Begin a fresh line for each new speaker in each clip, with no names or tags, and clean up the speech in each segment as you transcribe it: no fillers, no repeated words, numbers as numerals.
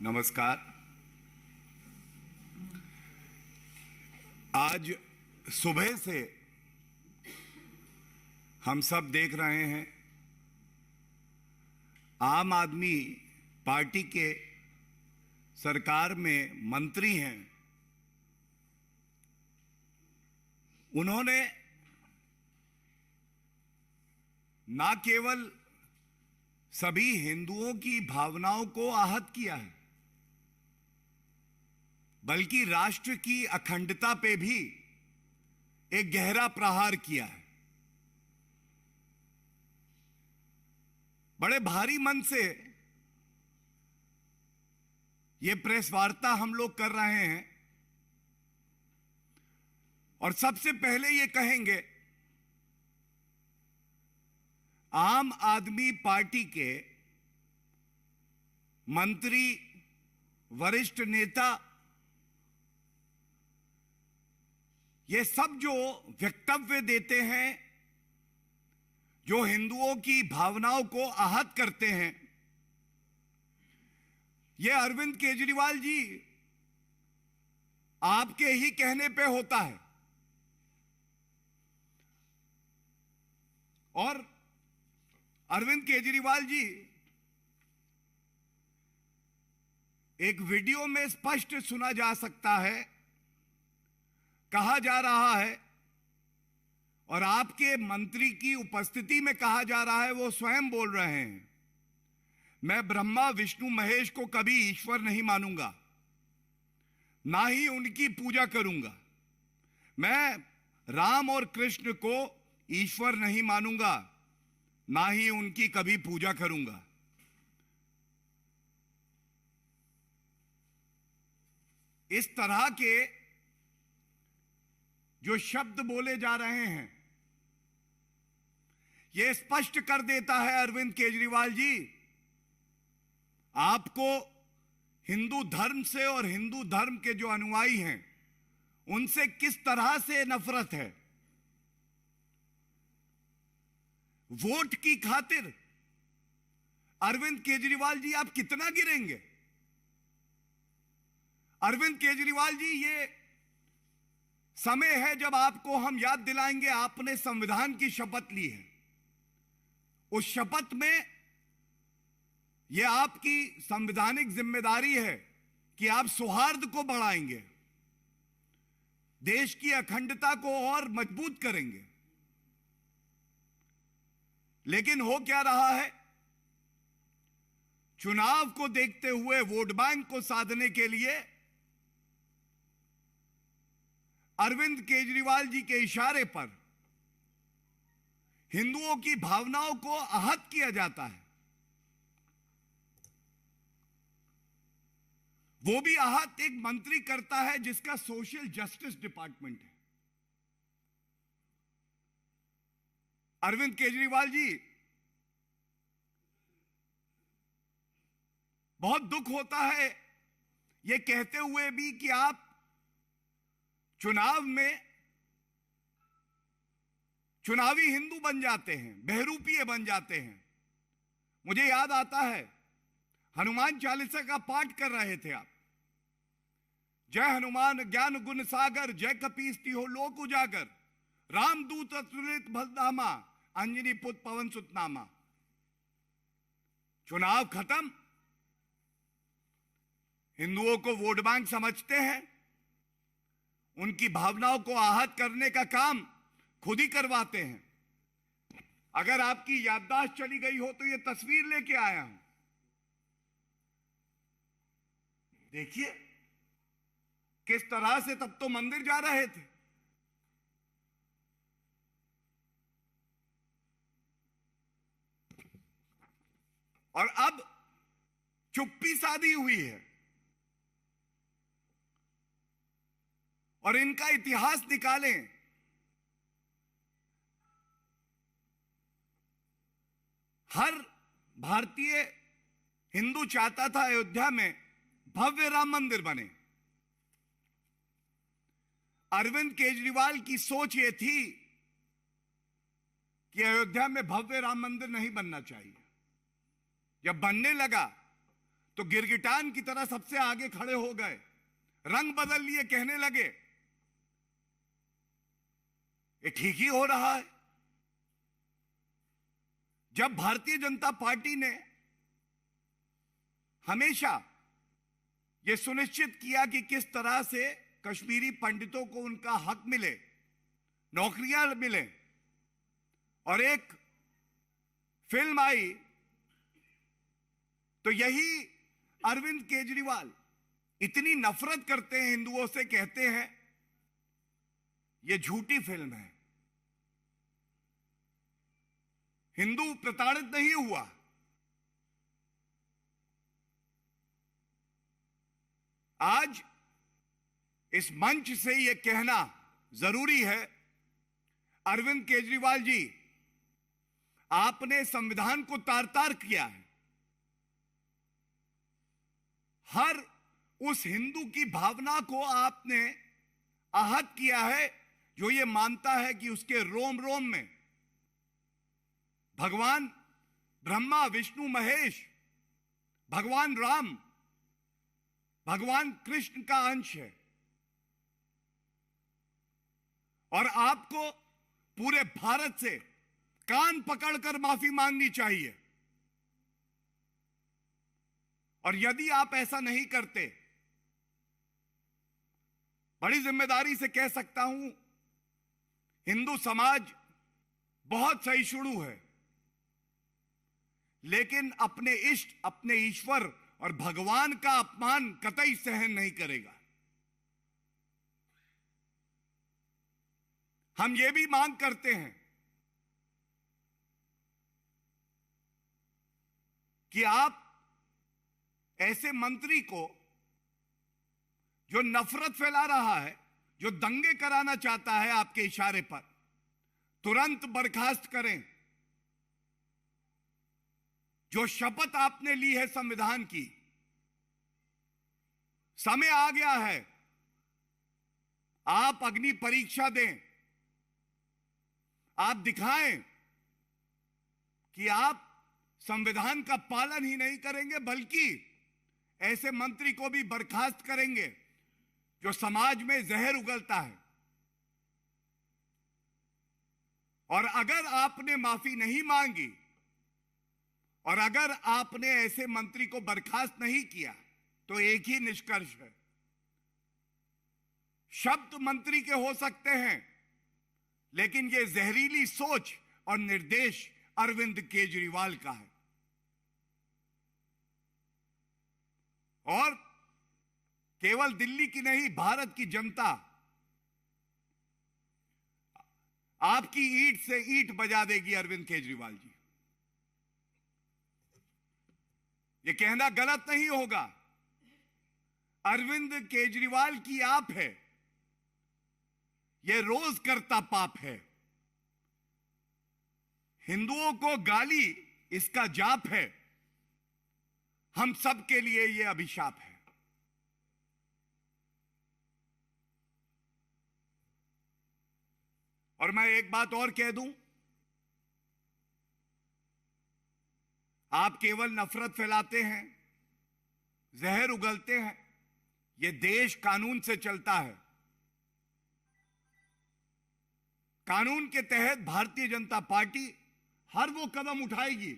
नमस्कार। आज सुबह से हम सब देख रहे हैं आम आदमी पार्टी के सरकार में मंत्री हैं, उन्होंने ना केवल सभी हिंदुओं की भावनाओं को आहत किया है, बल्कि राष्ट्र की अखंडता पे भी एक गहरा प्रहार किया है। बड़े भारी मन से ये प्रेस वार्ता हम लोग कर रहे हैं और सबसे पहले ये कहेंगे, आम आदमी पार्टी के मंत्री, वरिष्ठ नेता, ये सब जो वक्तव्य देते हैं, जो हिंदुओं की भावनाओं को आहत करते हैं, ये अरविंद केजरीवाल जी आपके ही कहने पे होता है। और अरविंद केजरीवाल जी एक वीडियो में स्पष्ट सुना जा सकता है, कहा जा रहा है और आपके मंत्री की उपस्थिति में कहा जा रहा है, वो स्वयं बोल रहे हैं, मैं ब्रह्मा विष्णु महेश को कभी ईश्वर नहीं मानूंगा, ना ही उनकी पूजा करूंगा। मैं राम और कृष्ण को ईश्वर नहीं मानूंगा, ना ही उनकी कभी पूजा करूंगा। इस तरह के जो शब्द बोले जा रहे हैं, यह स्पष्ट कर देता है अरविंद केजरीवाल जी, आपको हिंदू धर्म से और हिंदू धर्म के जो अनुयायी हैं उनसे किस तरह से नफरत है। वोट की खातिर अरविंद केजरीवाल जी आप कितना गिरेंगे? अरविंद केजरीवाल जी, ये समय है जब आपको हम याद दिलाएंगे, आपने संविधान की शपथ ली है। उस शपथ में यह आपकी संवैधानिक जिम्मेदारी है कि आप सौहार्द को बढ़ाएंगे, देश की अखंडता को और मजबूत करेंगे। लेकिन हो क्या रहा है, चुनाव को देखते हुए, वोट बैंक को साधने के लिए अरविंद केजरीवाल जी के इशारे पर हिंदुओं की भावनाओं को आहत किया जाता है। वो भी आहत एक मंत्री करता है जिसका सोशल जस्टिस डिपार्टमेंट है। अरविंद केजरीवाल जी, बहुत दुख होता है यह कहते हुए भी कि आप चुनाव में चुनावी हिंदू बन जाते हैं, बहरूपीय बन जाते हैं। मुझे याद आता है, हनुमान चालीसा का पाठ कर रहे थे आप, जय हनुमान ज्ञान गुण सागर, जय कपीस तिहो लोक उजागर, रामदूत अतुलित बलधामा, अंजनी पुत पवन सुत नामा। चुनाव खत्म, हिंदुओं को वोट बैंक समझते हैं, उनकी भावनाओं को आहत करने का काम खुद ही करवाते हैं। अगर आपकी याददाश्त चली गई हो तो यह तस्वीर लेके आया हूं, देखिए किस तरह से तब तो मंदिर जा रहे थे। और अब चुप्पी साधी हुई है और इनका इतिहास निकालें। हर भारतीय हिंदू चाहता था अयोध्या में भव्य राम मंदिर बने। अरविंद केजरीवाल की सोच यह थी कि अयोध्या में भव्य राम मंदिर नहीं बनना चाहिए। जब बनने लगा तो गिरगिटान की तरह सबसे आगे खड़े हो गए, रंग बदल लिए, कहने लगे ये ठीक ही हो रहा है। जब भारतीय जनता पार्टी ने हमेशा यह सुनिश्चित किया कि किस तरह से कश्मीरी पंडितों को उनका हक मिले, नौकरियां मिले, और एक फिल्म आई, तो यही अरविंद केजरीवाल इतनी नफरत करते हैं हिंदुओं से, कहते हैं यह झूठी फिल्म है। हिंदू प्रताड़ित नहीं हुआ। आज इस मंच से यह कहना जरूरी है, अरविंद केजरीवाल जी, आपने संविधान को तार तार किया है। हर उस हिंदू की भावना को आपने आहत किया है जो ये मानता है कि उसके रोम रोम में भगवान ब्रह्मा विष्णु महेश, भगवान राम, भगवान कृष्ण का अंश है। और आपको पूरे भारत से कान पकड़कर माफी मांगनी चाहिए। और यदि आप ऐसा नहीं करते, बड़ी जिम्मेदारी से कह सकता हूं, हिंदू समाज बहुत सहिष्णु है, लेकिन अपने इष्ट, अपने ईश्वर और भगवान का अपमान कतई सहन नहीं करेगा। हम ये भी मांग करते हैं कि आप ऐसे मंत्री को जो नफरत फैला रहा है, जो दंगे कराना चाहता है आपके इशारे पर, तुरंत बर्खास्त करें। जो शपथ आपने ली है संविधान की, समय आ गया है, आप अग्नि परीक्षा दें। आप दिखाएं कि आप संविधान का पालन ही नहीं करेंगे, बल्कि ऐसे मंत्री को भी बर्खास्त करेंगे जो समाज में जहर उगलता है। और अगर आपने माफी नहीं मांगी और अगर आपने ऐसे मंत्री को बर्खास्त नहीं किया, तो एक ही निष्कर्ष है, शब्द मंत्री के हो सकते हैं, लेकिन यह जहरीली सोच और निर्देश अरविंद केजरीवाल का है। और केवल दिल्ली की नहीं, भारत की जनता आपकी ईंट से ईंट बजा देगी। अरविंद केजरीवाल जी, यह कहना गलत नहीं होगा, अरविंद केजरीवाल की आप है, यह रोज करता पाप है। हिंदुओं को गाली इसका जाप है, हम सब के लिए यह अभिशाप है। और मैं एक बात और कह दूं, आप केवल नफरत फैलाते हैं, जहर उगलते हैं। यह देश कानून से चलता है। कानून के तहत भारतीय जनता पार्टी हर वो कदम उठाएगी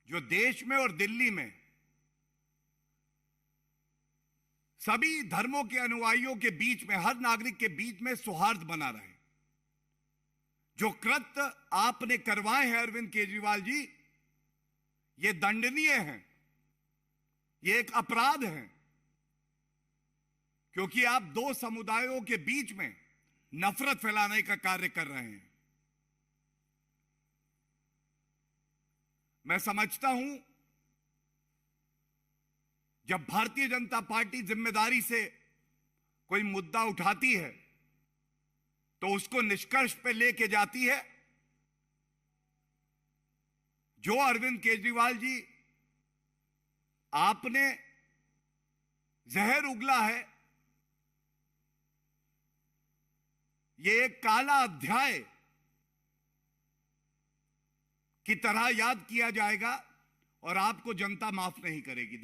जो देश में और दिल्ली में सभी धर्मों के अनुयायियों के बीच में, हर नागरिक के बीच में सौहार्द बना रहे। जो कृत्य आपने करवाए हैं अरविंद केजरीवाल जी, ये दंडनीय है, ये एक अपराध है, क्योंकि आप दो समुदायों के बीच में नफरत फैलाने का कार्य कर रहे हैं। मैं समझता हूं, जब भारतीय जनता पार्टी जिम्मेदारी से कोई मुद्दा उठाती है तो उसको निष्कर्ष पे लेके जाती है। जो अरविंद केजरीवाल जी आपने जहर उगला है, ये एक काला अध्याय की तरह याद किया जाएगा और आपको जनता माफ नहीं करेगी।